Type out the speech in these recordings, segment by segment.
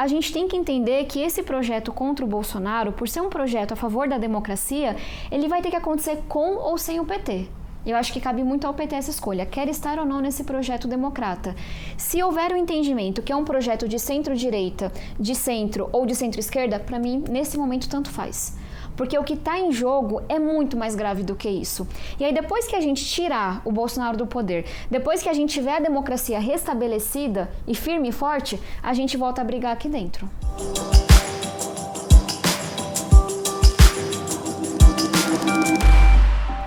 a gente tem que entender que esse projeto contra o Bolsonaro, por ser um projeto a favor da democracia, ele vai ter que acontecer com ou sem o PT. Eu acho que cabe muito ao PT essa escolha, quer estar ou não nesse projeto democrata. Se houver um entendimento que é um projeto de centro-direita, de centro ou de centro-esquerda, para mim, nesse momento, tanto faz. Porque o que está em jogo é muito mais grave do que isso. E aí, depois que a gente tirar o Bolsonaro do poder, depois que a gente tiver a democracia restabelecida e firme e forte, a gente volta a brigar aqui dentro.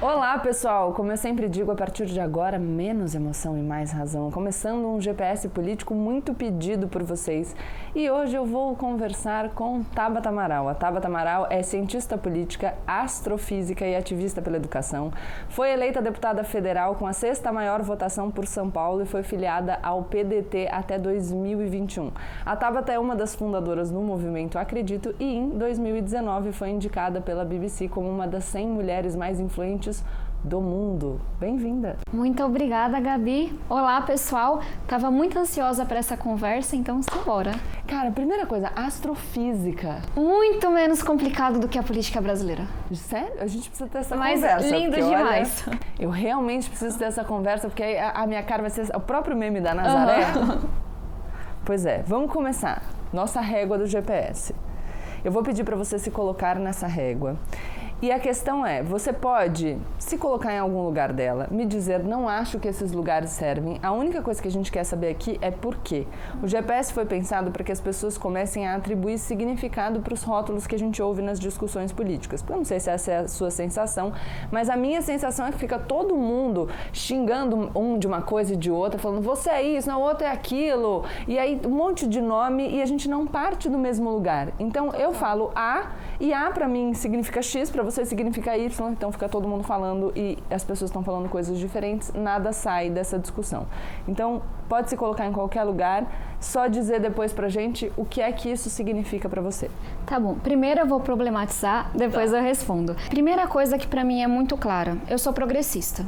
Olá pessoal, como eu sempre digo, a partir de agora, menos emoção e mais razão. Começando um GPS político muito pedido por vocês. E hoje eu vou conversar com Tabata Amaral. A Tabata Amaral é cientista política, astrofísica e ativista pela educação. Foi eleita deputada federal com a 6ª maior votação por São Paulo e foi filiada ao PDT até 2021. A Tabata é uma das fundadoras do movimento Acredito e em 2019 foi indicada pela BBC como uma das 100 mulheres mais influentes do mundo. Bem-vinda! Muito obrigada, Gabi. Olá, pessoal. Tava muito ansiosa para essa conversa, então simbora. Cara, primeira coisa, astrofísica. Muito menos complicado do que a política brasileira. Sério? A gente precisa ter essa Mas conversa. Mas lindo demais. Olha, eu realmente preciso ter essa conversa, porque aí a minha cara vai ser o próprio meme da Nazaré. Pois é, vamos começar. Nossa régua do GPS. Eu vou pedir para você se colocar nessa régua. E a questão é, você pode se colocar em algum lugar dela, me dizer, não acho que esses lugares servem. A única coisa que a gente quer saber aqui é por quê. O GPS foi pensado para que as pessoas comecem a atribuir significado para os rótulos que a gente ouve nas discussões políticas. Eu não sei se essa é a sua sensação, mas a minha sensação é que fica todo mundo xingando um de uma coisa e de outra, falando, você é isso, não, o outro é aquilo. E aí um monte de nome e a gente não parte do mesmo lugar. Então eu falo A e A para mim significa X, para você significa Y, então fica todo mundo falando e as pessoas estão falando coisas diferentes, nada sai dessa discussão. Então, pode se colocar em qualquer lugar, só dizer depois pra gente o que é que isso significa pra você. Tá bom, primeiro eu vou problematizar, depois eu respondo. Primeira coisa que pra mim é muito clara, eu sou progressista.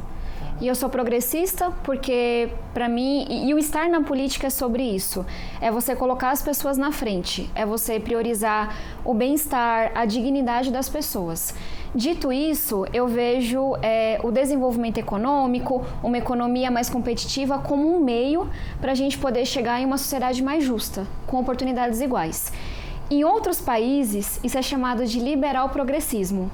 E eu sou progressista porque, para mim, e o estar na política é sobre isso. É você colocar as pessoas na frente, é você priorizar o bem-estar, a dignidade das pessoas. Dito isso, eu vejo o desenvolvimento econômico, uma economia mais competitiva como um meio para a gente poder chegar em uma sociedade mais justa, com oportunidades iguais. Em outros países, isso é chamado de liberal progressismo.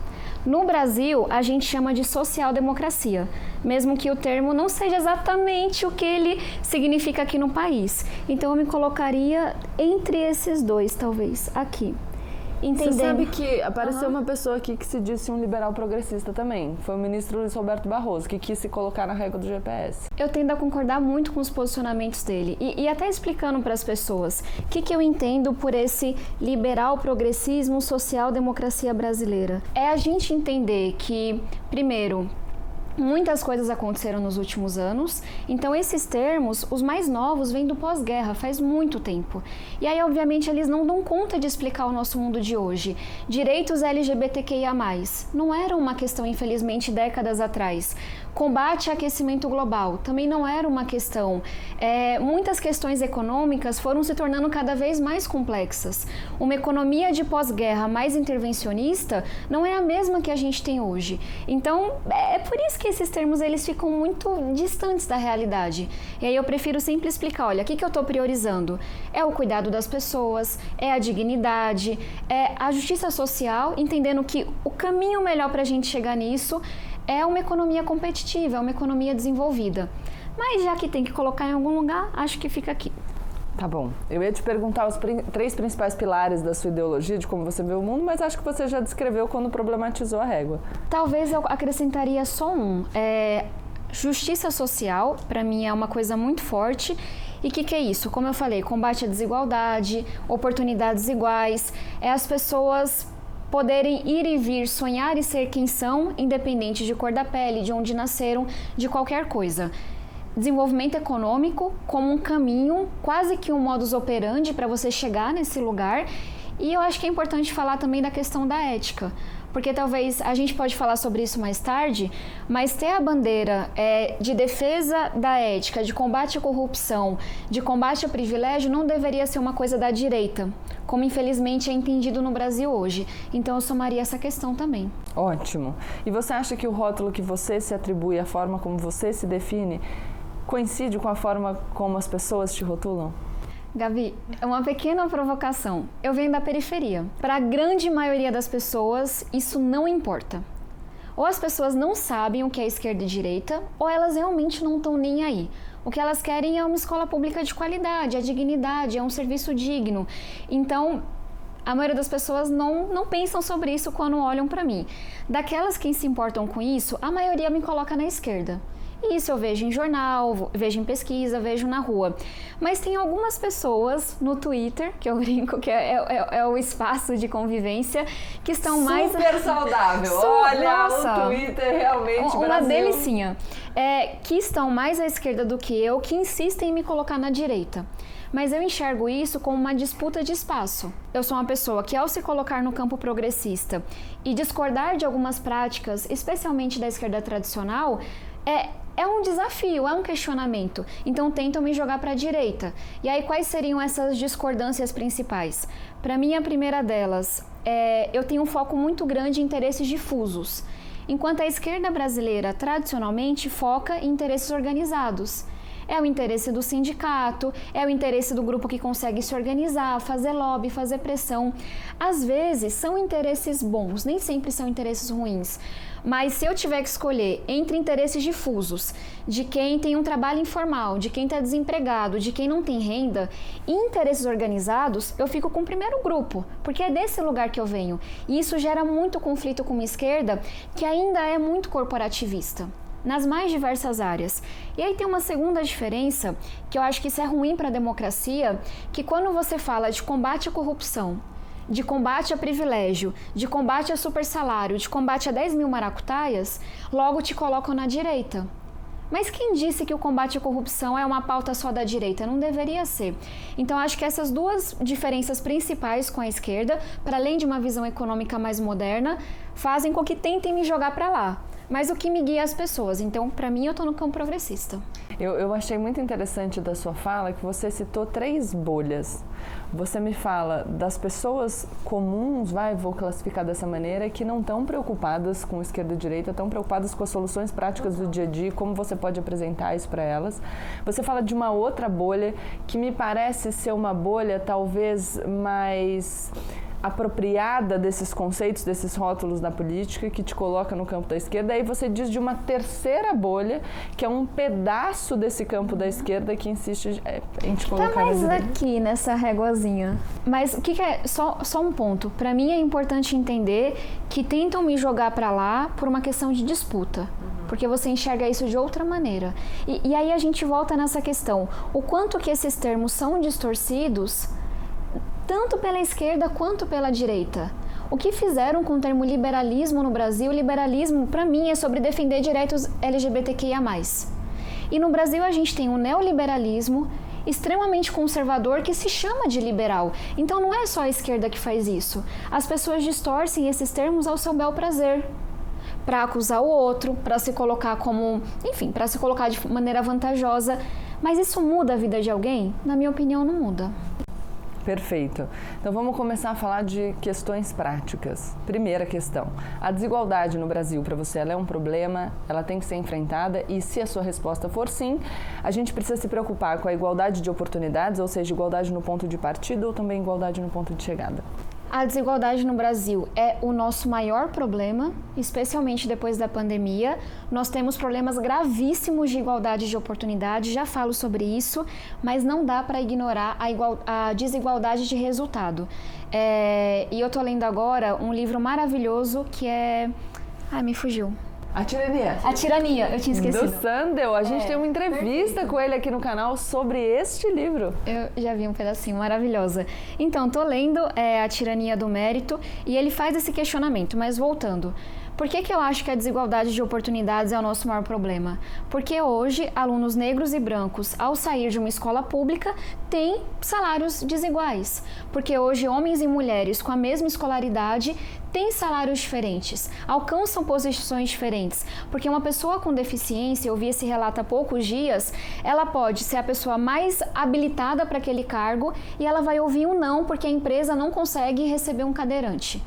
No Brasil, a gente chama de social-democracia, mesmo que o termo não seja exatamente o que ele significa aqui no país. Então, eu me colocaria entre esses dois, talvez, aqui. Entendendo. Você sabe que apareceu uma pessoa aqui que se disse um liberal progressista também. Foi o ministro Luiz Roberto Barroso, que quis se colocar na régua do GPS. Eu tendo a concordar muito com os posicionamentos dele. E até explicando para as pessoas o que eu entendo por esse liberal progressismo social-democracia brasileira. É a gente entender que, primeiro, muitas coisas aconteceram nos últimos anos, então esses termos, os mais novos, vêm do pós-guerra, faz muito tempo. E aí, obviamente, eles não dão conta de explicar o nosso mundo de hoje. Direitos LGBTQIA+, não era uma questão, infelizmente, décadas atrás. Combate ao aquecimento global, também não era uma questão. Muitas questões econômicas foram se tornando cada vez mais complexas. Uma economia de pós-guerra mais intervencionista não é a mesma que a gente tem hoje. Então, é por isso que esses termos eles ficam muito distantes da realidade. E aí eu prefiro sempre explicar, olha, o que eu estou priorizando? É o cuidado das pessoas, é a dignidade, é a justiça social, entendendo que o caminho melhor para a gente chegar nisso é uma economia competitiva, é uma economia desenvolvida. Mas já que tem que colocar em algum lugar, acho que fica aqui. Tá bom. Eu ia te perguntar os 3 principais pilares da sua ideologia, de como você vê o mundo, mas acho que você já descreveu quando problematizou a régua. Talvez eu acrescentaria só um. Justiça social, para mim, é uma coisa muito forte. E o que é isso? Como eu falei, combate à desigualdade, oportunidades iguais, as pessoas poderem ir e vir, sonhar e ser quem são, independente de cor da pele, de onde nasceram, de qualquer coisa. Desenvolvimento econômico como um caminho, quase que um modus operandi para você chegar nesse lugar. E eu acho que é importante falar também da questão da ética, porque talvez a gente pode falar sobre isso mais tarde, mas ter a bandeira de defesa da ética, de combate à corrupção, de combate ao privilégio, não deveria ser uma coisa da direita, como infelizmente é entendido no Brasil hoje. Então eu somaria essa questão também. Ótimo. E você acha que o rótulo que você se atribui, a forma como você se define, coincide com a forma como as pessoas te rotulam? Gabi, é uma pequena provocação. Eu venho da periferia. Para a grande maioria das pessoas, isso não importa. Ou as pessoas não sabem o que é esquerda e direita, ou elas realmente não estão nem aí. O que elas querem é uma escola pública de qualidade, é dignidade, é um serviço digno. Então, a maioria das pessoas não pensam sobre isso quando olham para mim. Daquelas que se importam com isso, a maioria me coloca na esquerda. E isso eu vejo em jornal, vejo em pesquisa, vejo na rua. Mas tem algumas pessoas no Twitter, que eu brinco que é o espaço de convivência, que estão mais... Super saudável! Olha, o Twitter realmente, uma Brasil... delicinha. Que estão mais à esquerda do que eu, que insistem em me colocar na direita. Mas eu enxergo isso como uma disputa de espaço. Eu sou uma pessoa que, ao se colocar no campo progressista e discordar de algumas práticas, especialmente da esquerda tradicional, é um desafio, é um questionamento. Então tentam me jogar para a direita. E aí quais seriam essas discordâncias principais? Para mim, a primeira delas eu tenho um foco muito grande em interesses difusos, enquanto a esquerda brasileira tradicionalmente foca em interesses organizados. É o interesse do sindicato, é o interesse do grupo que consegue se organizar, fazer lobby, fazer pressão. Às vezes são interesses bons, nem sempre são interesses ruins. Mas se eu tiver que escolher entre interesses difusos, de quem tem um trabalho informal, de quem está desempregado, de quem não tem renda, e interesses organizados, eu fico com o primeiro grupo, porque é desse lugar que eu venho. E isso gera muito conflito com uma esquerda que ainda é muito corporativista, nas mais diversas áreas. E aí tem uma segunda diferença, que eu acho que isso é ruim para a democracia, que quando você fala de combate à corrupção, de combate a privilégio, de combate a supersalário, de combate a 10 mil maracutaias, logo te colocam na direita. Mas quem disse que o combate à corrupção é uma pauta só da direita? Não deveria ser. Então, acho que essas duas diferenças principais com a esquerda, para além de uma visão econômica mais moderna, fazem com que tentem me jogar para lá. Mas o que me guia é as pessoas. Então, para mim, eu estou no campo progressista. Eu achei muito interessante da sua fala que você citou 3 bolhas. Você me fala das pessoas comuns, vou classificar dessa maneira, que não estão preocupadas com esquerda e direita, estão preocupadas com as soluções práticas do dia a dia, como você pode apresentar isso para elas. Você fala de uma outra bolha que me parece ser uma bolha talvez mais apropriada desses conceitos, desses rótulos da política, que te coloca no campo da esquerda. Aí você diz de uma terceira bolha, que é um pedaço desse campo da esquerda que insiste em te colocar na direita. Tá mais aqui nessa réguazinha. Mas o que é... Só um ponto. Para mim é importante entender que tentam me jogar para lá por uma questão de disputa. Porque você enxerga isso de outra maneira. E aí a gente volta nessa questão. O quanto que esses termos são distorcidos, tanto pela esquerda quanto pela direita. O que fizeram com o termo liberalismo no Brasil? Liberalismo, para mim, é sobre defender direitos LGBTQIA+. E no Brasil a gente tem um neoliberalismo extremamente conservador que se chama de liberal. Então não é só a esquerda que faz isso. As pessoas distorcem esses termos ao seu bel prazer, para acusar o outro, para se colocar como... Enfim, para se colocar de maneira vantajosa. Mas isso muda a vida de alguém? Na minha opinião, não muda. Perfeito. Então vamos começar a falar de questões práticas. Primeira questão, a desigualdade no Brasil, para você, ela é um problema, ela tem que ser enfrentada e se a sua resposta for sim, a gente precisa se preocupar com a igualdade de oportunidades, ou seja, igualdade no ponto de partida ou também igualdade no ponto de chegada. A desigualdade no Brasil é o nosso maior problema, especialmente depois da pandemia. Nós temos problemas gravíssimos de igualdade de oportunidade, já falo sobre isso, mas não dá para ignorar a desigualdade de resultado. E eu estou lendo agora um livro maravilhoso que é... Ai, me fugiu. A Tirania. A Tirania, eu tinha esquecido. Do Sandel, a gente tem uma entrevista com ele aqui no canal sobre este livro. Eu já vi um pedacinho, maravilhosa. Então, tô lendo A Tirania do Mérito e ele faz esse questionamento, mas voltando. Por que eu acho que a desigualdade de oportunidades é o nosso maior problema? Porque hoje, alunos negros e brancos, ao sair de uma escola pública, têm salários desiguais. Porque hoje, homens e mulheres com a mesma escolaridade têm salários diferentes, alcançam posições diferentes. Porque uma pessoa com deficiência, eu vi esse relato há poucos dias, ela pode ser a pessoa mais habilitada para aquele cargo e ela vai ouvir um não porque a empresa não consegue receber um cadeirante.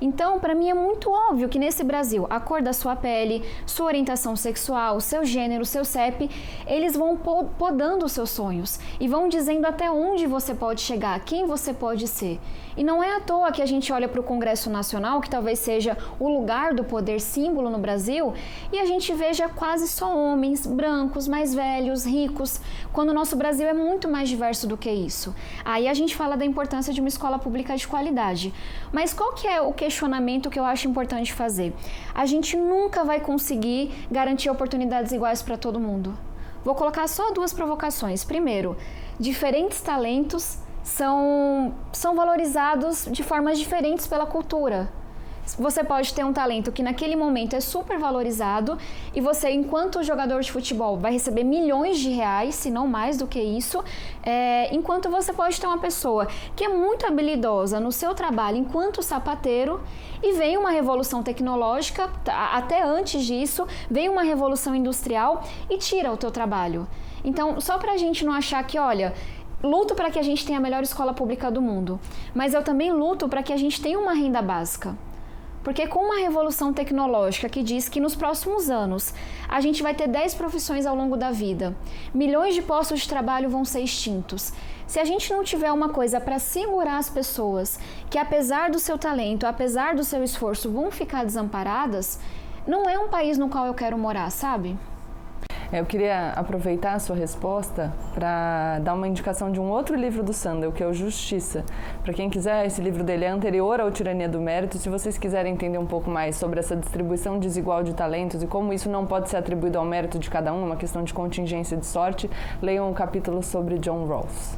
Então, para mim é muito óbvio que nesse Brasil, a cor da sua pele, sua orientação sexual, seu gênero, seu CEP, eles vão podando os seus sonhos e vão dizendo até onde você pode chegar, quem você pode ser. E não é à toa que a gente olha para o Congresso Nacional, que talvez seja o lugar do poder símbolo no Brasil, e a gente veja quase só homens, brancos, mais velhos, ricos, quando o nosso Brasil é muito mais diverso do que isso. Aí a gente fala da importância de uma escola pública de qualidade. Mas qual que é o questionamento que eu acho importante fazer? A gente nunca vai conseguir garantir oportunidades iguais para todo mundo. Vou colocar só 2 provocações. Primeiro, diferentes talentos são valorizados de formas diferentes pela cultura. Você pode ter um talento que naquele momento é super valorizado e você, enquanto jogador de futebol, vai receber milhões de reais, se não mais do que isso, enquanto você pode ter uma pessoa que é muito habilidosa no seu trabalho enquanto sapateiro e vem uma revolução tecnológica, até antes disso, vem uma revolução industrial e tira o teu trabalho. Então, só pra gente não achar que, olha, luto para que a gente tenha a melhor escola pública do mundo, mas eu também luto para que a gente tenha uma renda básica. Porque com uma revolução tecnológica que diz que nos próximos anos a gente vai ter 10 profissões ao longo da vida, milhões de postos de trabalho vão ser extintos. Se a gente não tiver uma coisa para segurar as pessoas que, apesar do seu talento, apesar do seu esforço, vão ficar desamparadas, não é um país no qual eu quero morar, sabe? Eu queria aproveitar a sua resposta para dar uma indicação de um outro livro do Sandel, que é o Justiça. Para quem quiser, esse livro dele é anterior ao Tirania do Mérito. Se vocês quiserem entender um pouco mais sobre essa distribuição desigual de talentos e como isso não pode ser atribuído ao mérito de cada um, uma questão de contingência de sorte, leiam um capítulo sobre John Rawls.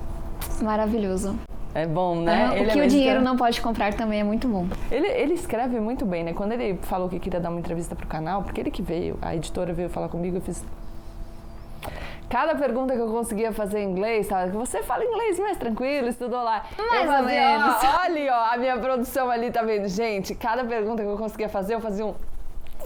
Maravilhoso. É bom, né? O que o dinheiro não pode comprar também é muito bom. Ele escreve muito bem, né? Quando ele falou que queria dar uma entrevista pro canal, porque ele que veio, a editora veio falar comigo, eu fiz... Cada pergunta que eu conseguia fazer em inglês, sabe? Você fala inglês mais tranquilo, estudou lá. Mais ou menos. Olha, a minha produção ali tá vendo. Gente, cada pergunta que eu conseguia fazer, eu fazia um...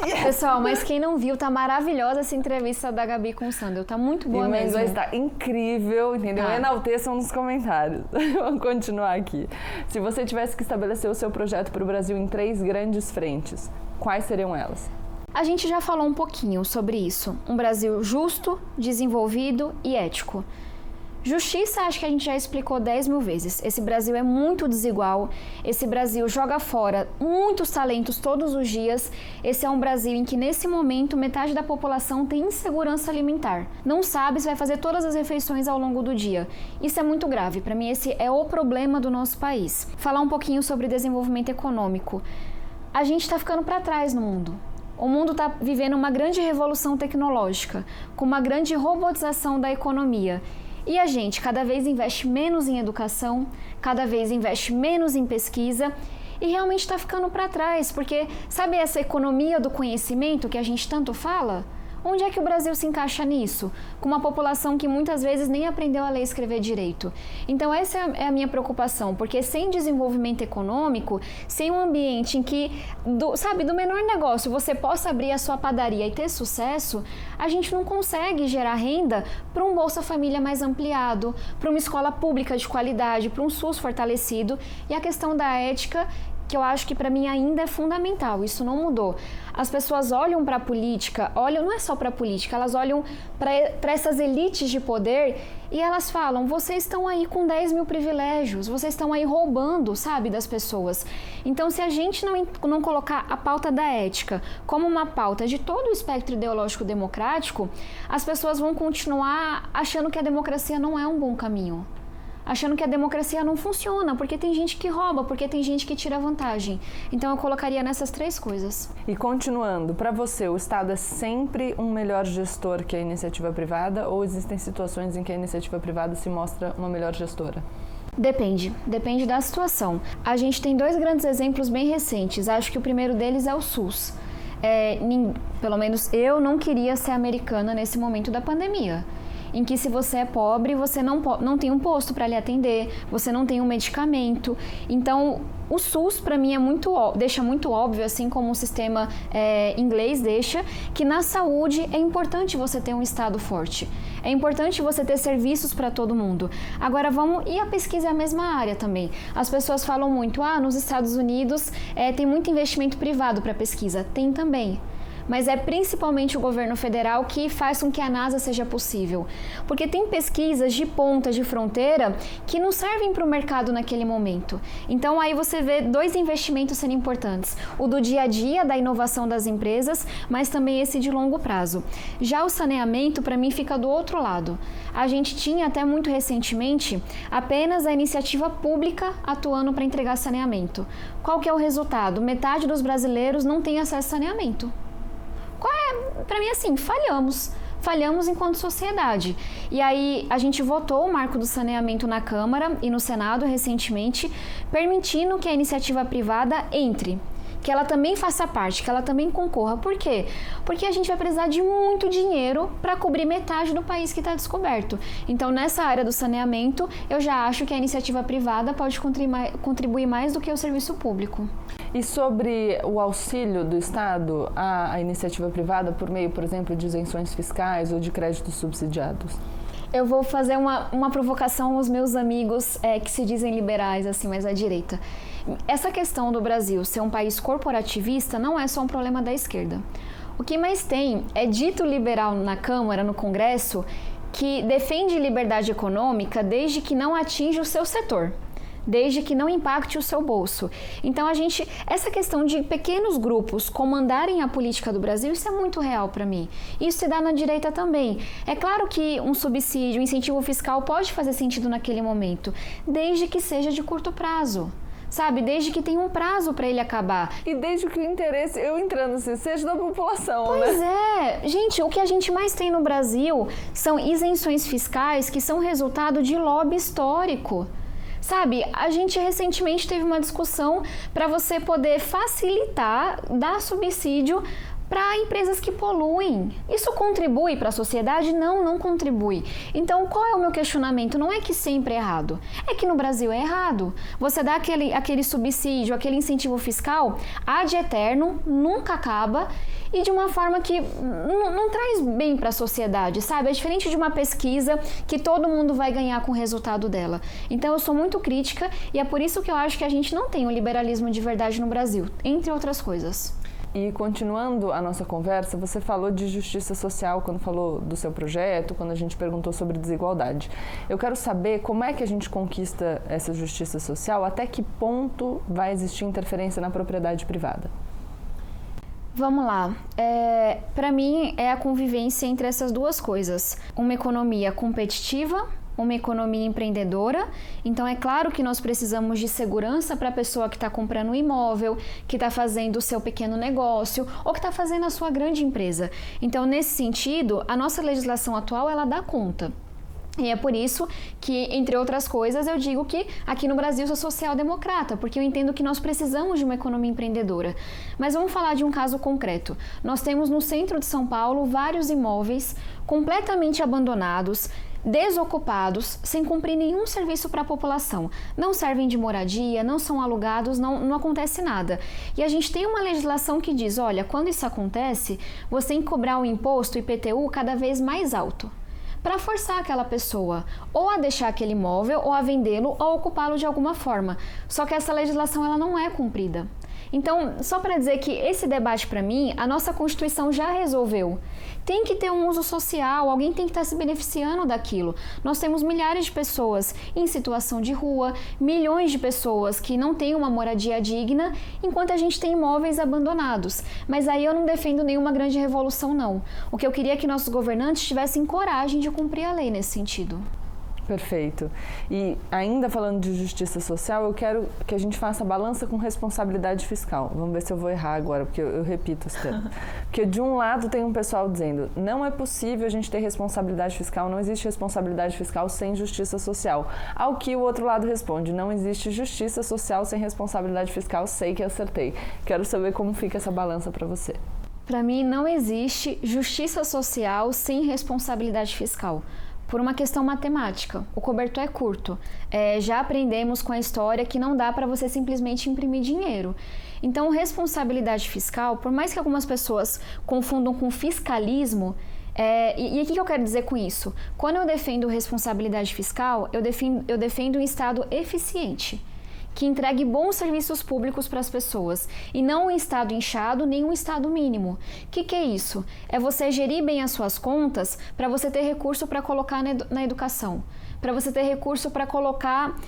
Yes! Pessoal, mas quem não viu, tá maravilhosa essa entrevista da Gabi com o Sandel. Tá muito boa mesmo. O meu inglês tá incrível, entendeu? Enalteçam nos comentários. Vamos continuar aqui. Se você tivesse que estabelecer o seu projeto para o Brasil em 3 grandes frentes, quais seriam elas? A gente já falou um pouquinho sobre isso. Um Brasil justo, desenvolvido e ético. Justiça, acho que a gente já explicou 10 mil vezes. Esse Brasil é muito desigual. Esse Brasil joga fora muitos talentos todos os dias. Esse é um Brasil em que, nesse momento, metade da população tem insegurança alimentar. Não sabe se vai fazer todas as refeições ao longo do dia. Isso é muito grave. Para mim, esse é o problema do nosso país. Falar um pouquinho sobre desenvolvimento econômico. A gente está ficando para trás no mundo. O mundo está vivendo uma grande revolução tecnológica, com uma grande robotização da economia. E a gente cada vez investe menos em educação, cada vez investe menos em pesquisa e realmente está ficando para trás, porque sabe essa economia do conhecimento que a gente tanto fala? Onde é que o Brasil se encaixa nisso? Com uma população que muitas vezes nem aprendeu a ler e escrever direito. Então essa é a minha preocupação, porque sem desenvolvimento econômico, sem um ambiente em que, do menor negócio você possa abrir a sua padaria e ter sucesso, a gente não consegue gerar renda para um Bolsa Família mais ampliado, para uma escola pública de qualidade, para um SUS fortalecido. E a questão da ética, que eu acho que para mim ainda é fundamental, isso não mudou. As pessoas olham para a política, não é só para a política, elas olham para essas elites de poder e elas falam, vocês estão aí com 10 mil privilégios, vocês estão aí roubando, sabe, das pessoas. Então, se a gente não colocar a pauta da ética como uma pauta de todo o espectro ideológico democrático, as pessoas vão continuar achando que a democracia não é um bom caminho. Achando que a democracia não funciona, porque tem gente que rouba, porque tem gente que tira vantagem. Então eu colocaria nessas 3 coisas. E continuando, para você, o Estado é sempre um melhor gestor que a iniciativa privada ou existem situações em que a iniciativa privada se mostra uma melhor gestora? Depende da situação. A gente tem 2 grandes exemplos bem recentes. Acho que o primeiro deles é o SUS. pelo menos eu não queria ser americana nesse momento da pandemia, em que se você é pobre, você não tem um posto para lhe atender, você não tem um medicamento. Então, o SUS, para mim, deixa muito óbvio, assim como o sistema inglês deixa, que na saúde é importante você ter um Estado forte. É importante você ter serviços para todo mundo. Agora e a pesquisa é a mesma área também. As pessoas falam muito, nos Estados Unidos tem muito investimento privado para pesquisa. Tem também. Mas é principalmente o governo federal que faz com que a NASA seja possível. Porque tem pesquisas de ponta, de fronteira, que não servem para o mercado naquele momento. Então aí você vê 2 investimentos sendo importantes. O do dia a dia, da inovação das empresas, mas também esse de longo prazo. Já o saneamento, para mim, fica do outro lado. A gente tinha até muito recentemente apenas a iniciativa pública atuando para entregar saneamento. Qual que é o resultado? Metade dos brasileiros não tem acesso a saneamento. Para mim, assim, falhamos enquanto sociedade. E aí a gente votou o marco do saneamento na Câmara e no Senado recentemente, permitindo que a iniciativa privada entre, que ela também faça parte, que ela também concorra. Por quê? Porque a gente vai precisar de muito dinheiro para cobrir metade do país que está descoberto. Então, nessa área do saneamento, eu já acho que a iniciativa privada pode contribuir mais do que o serviço público. E sobre o auxílio do Estado à iniciativa privada por meio, por exemplo, de isenções fiscais ou de créditos subsidiados? Eu vou fazer uma provocação aos meus amigos que se dizem liberais, assim, mas à direita. Essa questão do Brasil ser um país corporativista não é só um problema da esquerda. O que mais tem é dito liberal na Câmara, no Congresso, que defende liberdade econômica desde que não atinja o seu setor, desde que não impacte o seu bolso. Então essa questão de pequenos grupos comandarem a política do Brasil, isso é muito real para mim. Isso se dá na direita também. É claro que um subsídio, um incentivo fiscal pode fazer sentido naquele momento, desde que seja de curto prazo. Sabe, desde que tenha um prazo para ele acabar. E desde que o interesse, eu entrando assim, seja da população, né? Pois é. Gente, o que a gente mais tem no Brasil são isenções fiscais que são resultado de lobby histórico. Sabe, a gente recentemente teve uma discussão para você poder facilitar, dar subsídio para empresas que poluem. Isso contribui para a sociedade? Não, não contribui. Então, qual é o meu questionamento? Não é que sempre é errado, é que no Brasil é errado. Você dá aquele subsídio, aquele incentivo fiscal ad eterno, nunca acaba e de uma forma que não traz bem para a sociedade, sabe? É diferente de uma pesquisa que todo mundo vai ganhar com o resultado dela. Então, eu sou muito crítica e é por isso que eu acho que a gente não tem um liberalismo de verdade no Brasil, entre outras coisas. E continuando a nossa conversa, você falou de justiça social quando falou do seu projeto, quando a gente perguntou sobre desigualdade. Eu quero saber como é que a gente conquista essa justiça social, até que ponto vai existir interferência na propriedade privada? Vamos lá. Para mim, é a convivência entre essas duas coisas. Uma economia competitiva, uma economia empreendedora. Então, é claro que nós precisamos de segurança para a pessoa que está comprando um imóvel, que está fazendo o seu pequeno negócio ou que está fazendo a sua grande empresa. Então, nesse sentido, a nossa legislação atual, ela dá conta. E é por isso que, entre outras coisas, eu digo que aqui no Brasil eu sou social-democrata, porque eu entendo que nós precisamos de uma economia empreendedora. Mas vamos falar de um caso concreto. Nós temos no centro de São Paulo vários imóveis completamente abandonados, desocupados, sem cumprir nenhum serviço para a população. Não servem de moradia, não são alugados, não acontece nada. E a gente tem uma legislação que diz, olha, quando isso acontece, você tem que cobrar o imposto IPTU cada vez mais alto, para forçar aquela pessoa ou a deixar aquele imóvel, ou a vendê-lo, ou ocupá-lo de alguma forma. Só que essa legislação ela não é cumprida. Então, só para dizer que esse debate, para mim, a nossa Constituição já resolveu. Tem que ter um uso social, alguém tem que estar se beneficiando daquilo. Nós temos milhares de pessoas em situação de rua, milhões de pessoas que não têm uma moradia digna, enquanto a gente tem imóveis abandonados. Mas aí eu não defendo nenhuma grande revolução, não. O que eu queria é que nossos governantes tivessem coragem de cumprir a lei nesse sentido. Perfeito. E ainda falando de justiça social, eu quero que a gente faça a balança com responsabilidade fiscal. Vamos ver se eu vou errar agora, porque eu repito esse termo. Porque de um lado tem um pessoal dizendo, não é possível a gente ter responsabilidade fiscal, não existe responsabilidade fiscal sem justiça social. Ao que o outro lado responde, não existe justiça social sem responsabilidade fiscal, sei que acertei. Quero saber como fica essa balança para você. Para mim, não existe justiça social sem responsabilidade fiscal. Por uma questão matemática, o cobertor é curto. Já aprendemos com a história que não dá para você simplesmente imprimir dinheiro. Então, responsabilidade fiscal, por mais que algumas pessoas confundam com fiscalismo, e o que eu quero dizer com isso? Quando eu defendo responsabilidade fiscal, eu defendo um Estado eficiente, que entregue bons serviços públicos para as pessoas, e não um Estado inchado, nem um Estado mínimo. O que é isso? É você gerir bem as suas contas para você ter recurso para colocar na educação, para você ter recurso para colocar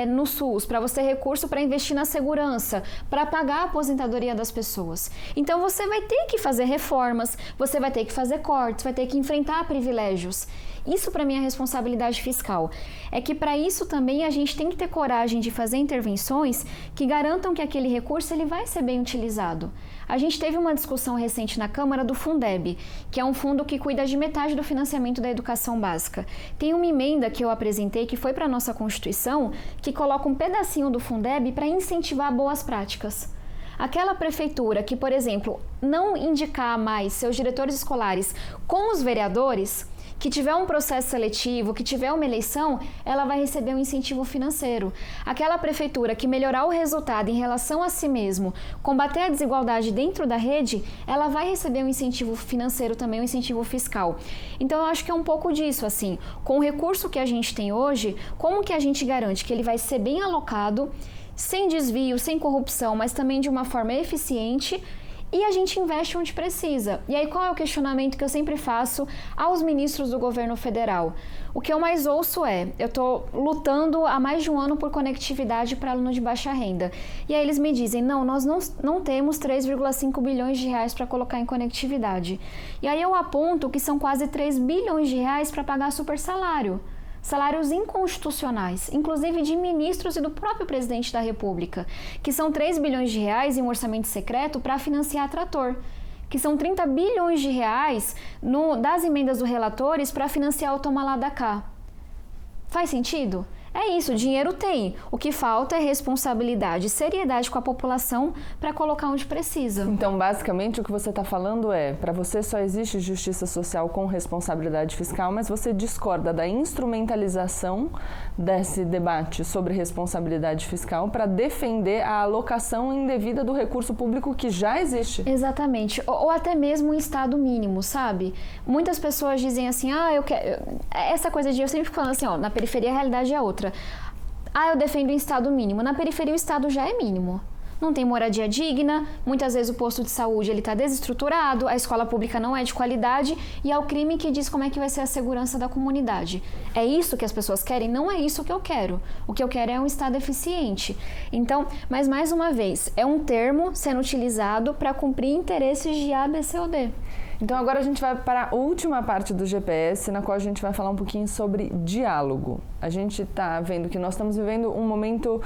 no SUS, para você ter recurso para investir na segurança, para pagar a aposentadoria das pessoas. Então você vai ter que fazer reformas, você vai ter que fazer cortes, vai ter que enfrentar privilégios. Isso para mim é responsabilidade fiscal. É que para isso também a gente tem que ter coragem de fazer intervenções que garantam que aquele recurso ele vai ser bem utilizado. A gente teve uma discussão recente na Câmara do Fundeb, que é um fundo que cuida de metade do financiamento da educação básica. Tem uma emenda que eu apresentei, que foi para a nossa Constituição, que coloca um pedacinho do Fundeb para incentivar boas práticas. Aquela prefeitura que, por exemplo, não indicar mais seus diretores escolares com os vereadores, que tiver um processo seletivo, que tiver uma eleição, ela vai receber um incentivo financeiro. Aquela prefeitura que melhorar o resultado em relação a si mesmo, combater a desigualdade dentro da rede, ela vai receber um incentivo financeiro também, um incentivo fiscal. Então eu acho que é um pouco disso, assim, com o recurso que a gente tem hoje, como que a gente garante que ele vai ser bem alocado, sem desvio, sem corrupção, mas também de uma forma eficiente, e a gente investe onde precisa. E aí qual é o questionamento que eu sempre faço aos ministros do governo federal? O que eu mais ouço eu estou lutando há mais de um ano por conectividade para aluno de baixa renda. E aí eles me dizem, nós não temos 3,5 bilhões de reais para colocar em conectividade. E aí eu aponto que são quase 3 bilhões de reais para pagar super salário. Salários inconstitucionais, inclusive de ministros e do próprio presidente da República, que são 3 bilhões de reais em um orçamento secreto para financiar trator, que são 30 bilhões de reais das emendas dos relatores para financiar o Toma Lá da Cá. Faz sentido? É isso, dinheiro tem. O que falta é responsabilidade e seriedade com a população para colocar onde precisa. Então, basicamente, o que você está falando para você só existe justiça social com responsabilidade fiscal, mas você discorda da instrumentalização desse debate sobre responsabilidade fiscal para defender a alocação indevida do recurso público que já existe. Exatamente. Ou até mesmo um Estado mínimo, sabe? Muitas pessoas dizem assim, eu quero... Essa coisa de eu sempre fico falando assim, na periferia a realidade é outra. Eu defendo o Estado mínimo. Na periferia o Estado já é mínimo. Não tem moradia digna, muitas vezes o posto de saúde está desestruturado, a escola pública não é de qualidade e é o crime que diz como é que vai ser a segurança da comunidade. É isso que as pessoas querem? Não é isso que eu quero. O que eu quero é um Estado eficiente. Então, mas mais uma vez, é um termo sendo utilizado para cumprir interesses de A, B, C ou D. Então agora a gente vai para a última parte do GPS, na qual a gente vai falar um pouquinho sobre diálogo. A gente está vendo que nós estamos vivendo um momento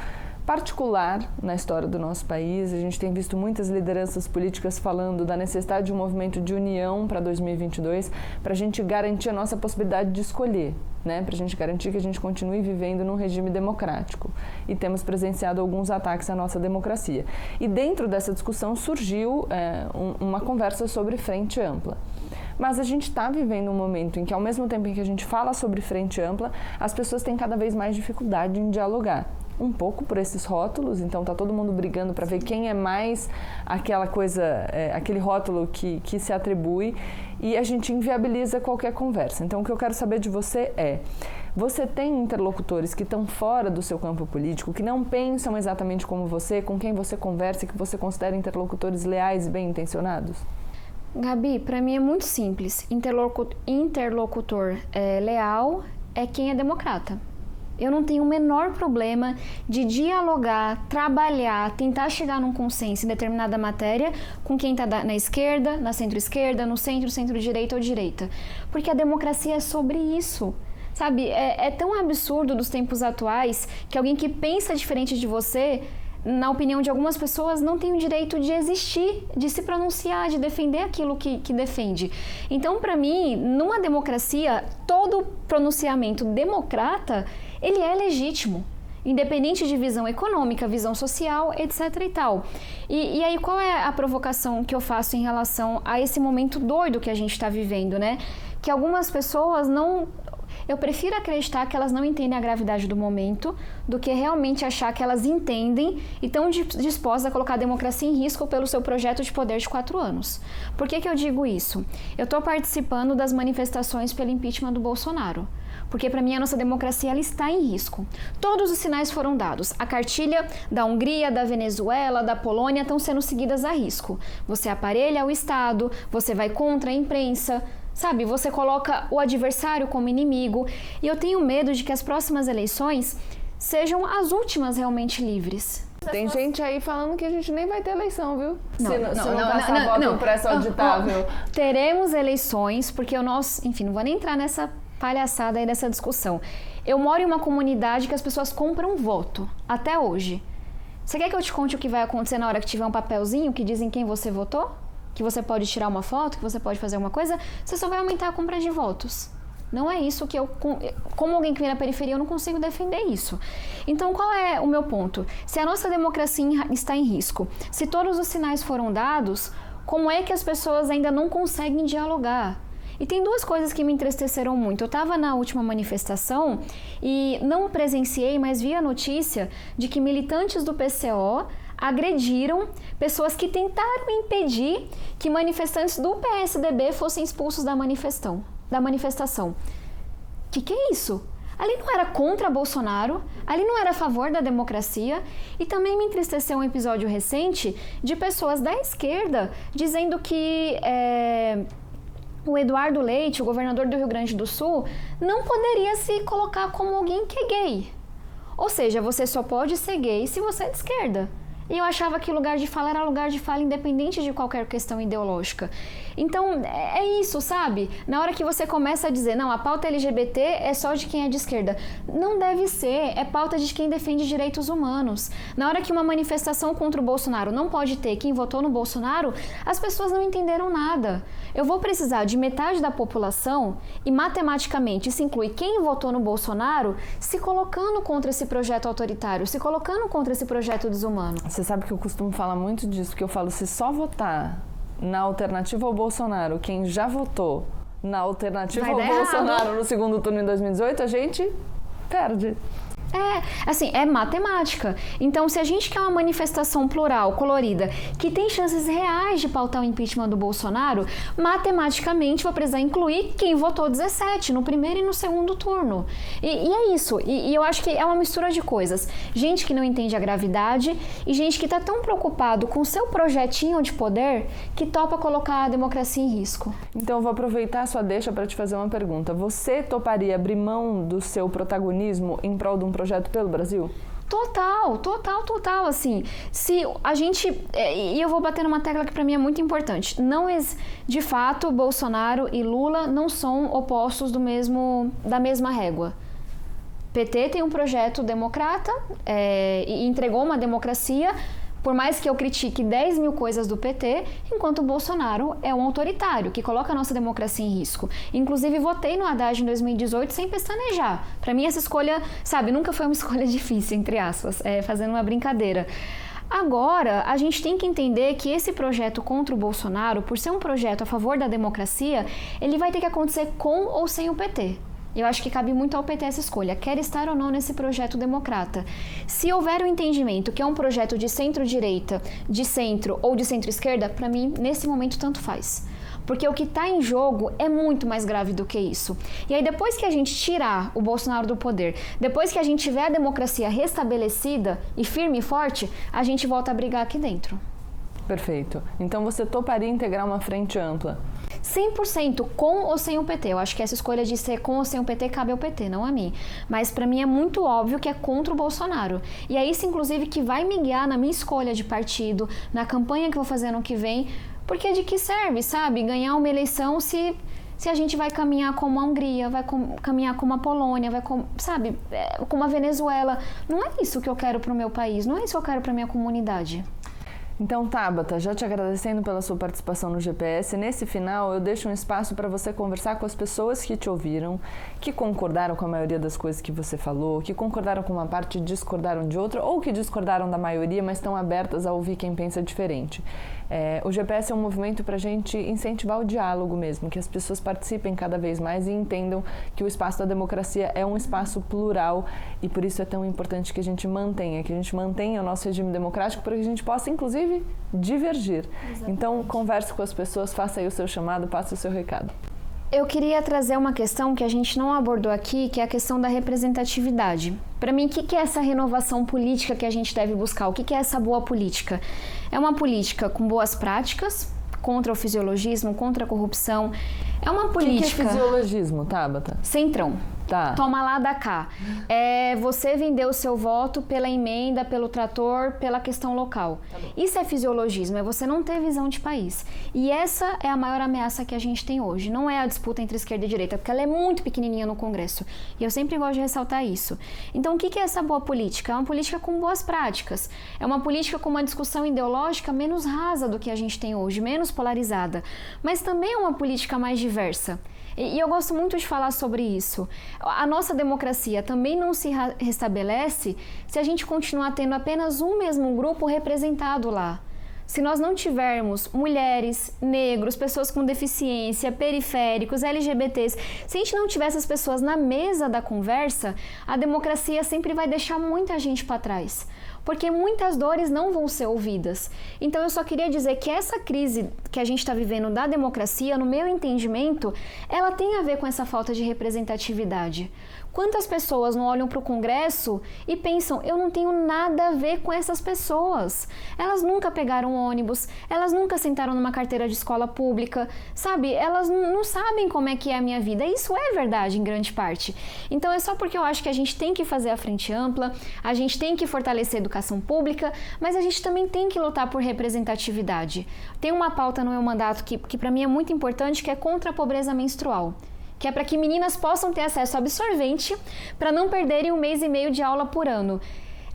particular na história do nosso país. A gente tem visto muitas lideranças políticas falando da necessidade de um movimento de união para 2022, para a gente garantir a nossa possibilidade de escolher, né? Para a gente garantir que a gente continue vivendo num regime democrático. E temos presenciado alguns ataques à nossa democracia. E dentro dessa discussão surgiu uma conversa sobre frente ampla. Mas a gente está vivendo um momento em que, ao mesmo tempo em que a gente fala sobre frente ampla, as pessoas têm cada vez mais dificuldade em dialogar. Um pouco por esses rótulos, então tá todo mundo brigando para ver quem é mais aquela coisa, aquele rótulo que se atribui, e a gente inviabiliza qualquer conversa. Então o que eu quero saber de você você tem interlocutores que estão fora do seu campo político, que não pensam exatamente como você, com quem você conversa e que você considera interlocutores leais e bem intencionados? Gabi, para mim é muito simples. Interlocutor leal é quem é democrata. Eu não tenho o menor problema de dialogar, trabalhar, tentar chegar num consenso em determinada matéria com quem está na esquerda, na centro-esquerda, no centro, centro-direita ou direita. Porque a democracia é sobre isso. Sabe, é tão absurdo dos tempos atuais que alguém que pensa diferente de você, na opinião de algumas pessoas, não tem o direito de existir, de se pronunciar, de defender aquilo que defende. Então, para mim, numa democracia, todo pronunciamento democrata, ele é legítimo. independente de visão econômica, visão social, etc e tal. E aí qual é a provocação que eu faço em relação a esse momento doido que a gente está vivendo, né? Que algumas pessoas não... Eu prefiro acreditar que elas não entendem a gravidade do momento do que realmente achar que elas entendem e estão dispostas a colocar a democracia em risco pelo seu projeto de poder de 4 anos. Por que eu digo isso? Eu estou participando das manifestações pelo impeachment do Bolsonaro. Porque para mim a nossa democracia ela está em risco. Todos os sinais foram dados. A cartilha da Hungria, da Venezuela, da Polônia estão sendo seguidas a risco. Você aparelha o Estado, você vai contra a imprensa, sabe? Você coloca o adversário como inimigo. E eu tenho medo de que as próximas eleições sejam as últimas realmente livres. Tem gente aí falando que a gente nem vai ter eleição, viu? Se não passar voto impresso auditável. Teremos eleições, porque o nosso... Enfim, não vou nem entrar nessa palhaçada aí dessa discussão. Eu moro em uma comunidade que as pessoas compram voto, até hoje. Você quer que eu te conte o que vai acontecer na hora que tiver um papelzinho que dizem quem você votou? Que você pode tirar uma foto, que você pode fazer uma coisa? Você só vai aumentar a compra de votos. Não é isso que eu... Como alguém que vem na periferia, eu não consigo defender isso. Então, qual é o meu ponto? Se a nossa democracia está em risco, se todos os sinais foram dados, como é que as pessoas ainda não conseguem dialogar? E tem 2 coisas que me entristeceram muito. Eu estava na última manifestação e não presenciei, mas vi a notícia de que militantes do PCO agrediram pessoas que tentaram impedir que manifestantes do PSDB fossem expulsos da manifestação. Que é isso? Ali não era contra Bolsonaro, ali não era a favor da democracia, e também me entristeceu um episódio recente de pessoas da esquerda dizendo que o Eduardo Leite, o governador do Rio Grande do Sul, não poderia se colocar como alguém que é gay. Ou seja, você só pode ser gay se você é de esquerda. E eu achava que lugar de fala era lugar de fala independente de qualquer questão ideológica. Então, é isso, sabe? Na hora que você começa a dizer, não, a pauta LGBT é só de quem é de esquerda. Não deve ser, é pauta de quem defende direitos humanos. Na hora que uma manifestação contra o Bolsonaro não pode ter quem votou no Bolsonaro, as pessoas não entenderam nada. Eu vou precisar de metade da população e, matematicamente, isso inclui quem votou no Bolsonaro, se colocando contra esse projeto autoritário, se colocando contra esse projeto desumano. Você sabe que eu costumo falar muito disso, que eu falo, se só votar na alternativa ao Bolsonaro quem já votou na alternativa ao Bolsonaro no segundo turno em 2018, a gente perde. É matemática. Então, se a gente quer uma manifestação plural, colorida, que tem chances reais de pautar o impeachment do Bolsonaro, matematicamente vou precisar incluir quem votou 17 no primeiro e no segundo turno. E é isso. E eu acho que é uma mistura de coisas. Gente que não entende a gravidade e gente que está tão preocupado com o seu projetinho de poder que topa colocar a democracia em risco. Então, eu vou aproveitar a sua deixa para te fazer uma pergunta. Você toparia abrir mão do seu protagonismo em prol de um projeto pelo Brasil? Total, assim, se a gente, e eu vou bater numa tecla que para mim é muito importante, de fato, Bolsonaro e Lula não são opostos da mesma régua. PT tem um projeto democrata e entregou uma democracia, por mais que eu critique 10 mil coisas do PT, enquanto o Bolsonaro é um autoritário, que coloca a nossa democracia em risco. Inclusive, votei no Haddad em 2018 sem pestanejar. Para mim, essa escolha, nunca foi uma escolha difícil, entre aspas, fazendo uma brincadeira. Agora, a gente tem que entender que esse projeto contra o Bolsonaro, por ser um projeto a favor da democracia, ele vai ter que acontecer com ou sem o PT. Eu acho que cabe muito ao PT essa escolha, quer estar ou não nesse projeto democrata. Se houver um entendimento que é um projeto de centro-direita, de centro ou de centro-esquerda, para mim, nesse momento, tanto faz. Porque o que está em jogo é muito mais grave do que isso. E aí, depois que a gente tirar o Bolsonaro do poder, depois que a gente tiver a democracia restabelecida e firme e forte, a gente volta a brigar aqui dentro. Perfeito. Então, você toparia integrar uma frente ampla? 100% com ou sem o PT. Eu acho que essa escolha de ser com ou sem o PT cabe ao PT, não a mim. Mas para mim é muito óbvio que é contra o Bolsonaro. E é isso, inclusive, que vai me guiar na minha escolha de partido, na campanha que eu vou fazer ano que vem. Porque de que serve, sabe? Ganhar uma eleição se a gente vai caminhar como a Hungria, vai caminhar como a Polônia, como a Venezuela. Não é isso que eu quero para o meu país, não é isso que eu quero para minha comunidade. Então, Tabata, já te agradecendo pela sua participação no GPS, nesse final eu deixo um espaço para você conversar com as pessoas que te ouviram, que concordaram com a maioria das coisas que você falou, que concordaram com uma parte e discordaram de outra, ou que discordaram da maioria, mas estão abertas a ouvir quem pensa diferente. O GPS é um movimento para a gente incentivar o diálogo mesmo, que as pessoas participem cada vez mais e entendam que o espaço da democracia é um espaço plural e por isso é tão importante que a gente mantenha o nosso regime democrático para que a gente possa, inclusive, divergir. Exatamente. Então, converse com as pessoas, faça aí o seu chamado, passe o seu recado. Eu queria trazer uma questão que a gente não abordou aqui, que é a questão da representatividade. Para mim, o que é essa renovação política que a gente deve buscar? O que é essa boa política? É uma política com boas práticas, contra o fisiologismo, contra a corrupção. É uma política... O que é fisiologismo, Tabata? Centrão. Tá. Toma lá da cá. É você vender o seu voto pela emenda, pelo trator, pela questão local. Tá. Isso é fisiologismo, é você não ter visão de país. E essa é a maior ameaça que a gente tem hoje. Não é a disputa entre esquerda e direita, porque ela é muito pequenininha no Congresso. E eu sempre gosto de ressaltar isso. Então, o que é essa boa política? É uma política com boas práticas. É uma política com uma discussão ideológica menos rasa do que a gente tem hoje, menos polarizada. Mas também é uma política mais diversa. E eu gosto muito de falar sobre isso. A nossa democracia também não se restabelece se a gente continuar tendo apenas um mesmo grupo representado lá. Se nós não tivermos mulheres, negros, pessoas com deficiência, periféricos, LGBTs, se a gente não tiver essas pessoas na mesa da conversa, a democracia sempre vai deixar muita gente para trás. Porque muitas dores não vão ser ouvidas. Então eu só queria dizer que essa crise que a gente está vivendo da democracia, no meu entendimento, ela tem a ver com essa falta de representatividade. Quantas pessoas não olham para o Congresso e pensam, eu não tenho nada a ver com essas pessoas. Elas nunca pegaram ônibus, elas nunca sentaram numa carteira de escola pública, sabe? Elas não sabem como é que é a minha vida. Isso é verdade em grande parte. Então é só porque eu acho que a gente tem que fazer a frente ampla, a gente tem que fortalecer a educação pública, mas a gente também tem que lutar por representatividade. Tem uma pauta no meu mandato que para mim é muito importante, que é contra a pobreza menstrual. Que é para que meninas possam ter acesso a absorvente para não perderem 1 mês e meio de aula por ano.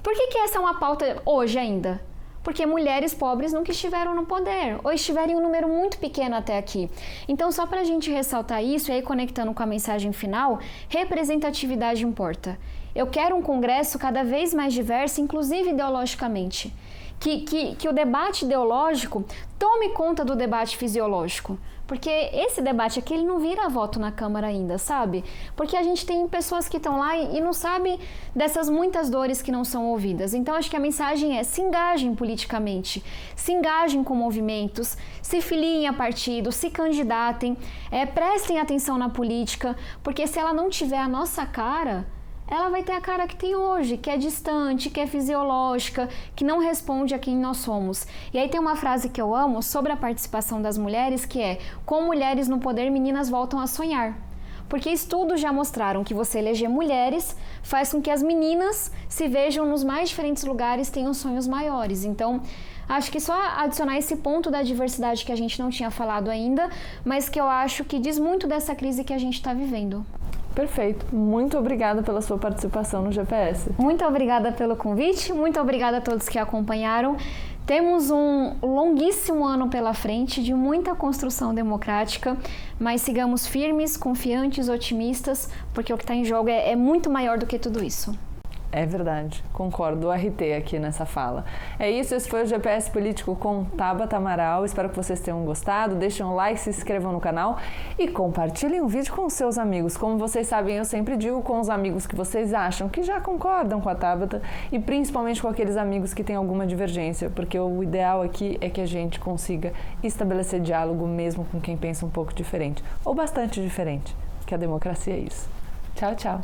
Por que essa é uma pauta hoje ainda? Porque mulheres pobres nunca estiveram no poder, ou estiveram em um número muito pequeno até aqui. Então, só para a gente ressaltar isso, e aí conectando com a mensagem final, representatividade importa. Eu quero um Congresso cada vez mais diverso, inclusive ideologicamente. Que o debate ideológico tome conta do debate fisiológico. Porque esse debate aqui, ele não vira voto na Câmara ainda, sabe? Porque a gente tem pessoas que estão lá e não sabem dessas muitas dores que não são ouvidas. Então, acho que a mensagem é: se engajem politicamente, se engajem com movimentos, se filiem a partidos, se candidatem, prestem atenção na política, porque se ela não tiver a nossa cara, ela vai ter a cara que tem hoje, que é distante, que é fisiológica, que não responde a quem nós somos. E aí tem uma frase que eu amo sobre a participação das mulheres, que é: com mulheres no poder, meninas voltam a sonhar. Porque estudos já mostraram que você eleger mulheres faz com que as meninas se vejam nos mais diferentes lugares, tenham sonhos maiores. Então, acho que só adicionar esse ponto da diversidade que a gente não tinha falado ainda, mas que eu acho que diz muito dessa crise que a gente está vivendo. Perfeito. Muito obrigada pela sua participação no GPS. Muito obrigada pelo convite, muito obrigada a todos que acompanharam. Temos um longuíssimo ano pela frente de muita construção democrática, mas sigamos firmes, confiantes, otimistas, porque o que está em jogo é muito maior do que tudo isso. É verdade, concordo, o RT aqui nessa fala. É isso, esse foi o GPS Político com Tabata Amaral. Espero que vocês tenham gostado. Deixem um like, se inscrevam no canal e compartilhem o vídeo com os seus amigos. Como vocês sabem, eu sempre digo, com os amigos que vocês acham que já concordam com a Tabata e principalmente com aqueles amigos que têm alguma divergência, porque o ideal aqui é que a gente consiga estabelecer diálogo mesmo com quem pensa um pouco diferente, ou bastante diferente, que a democracia é isso. Tchau, tchau!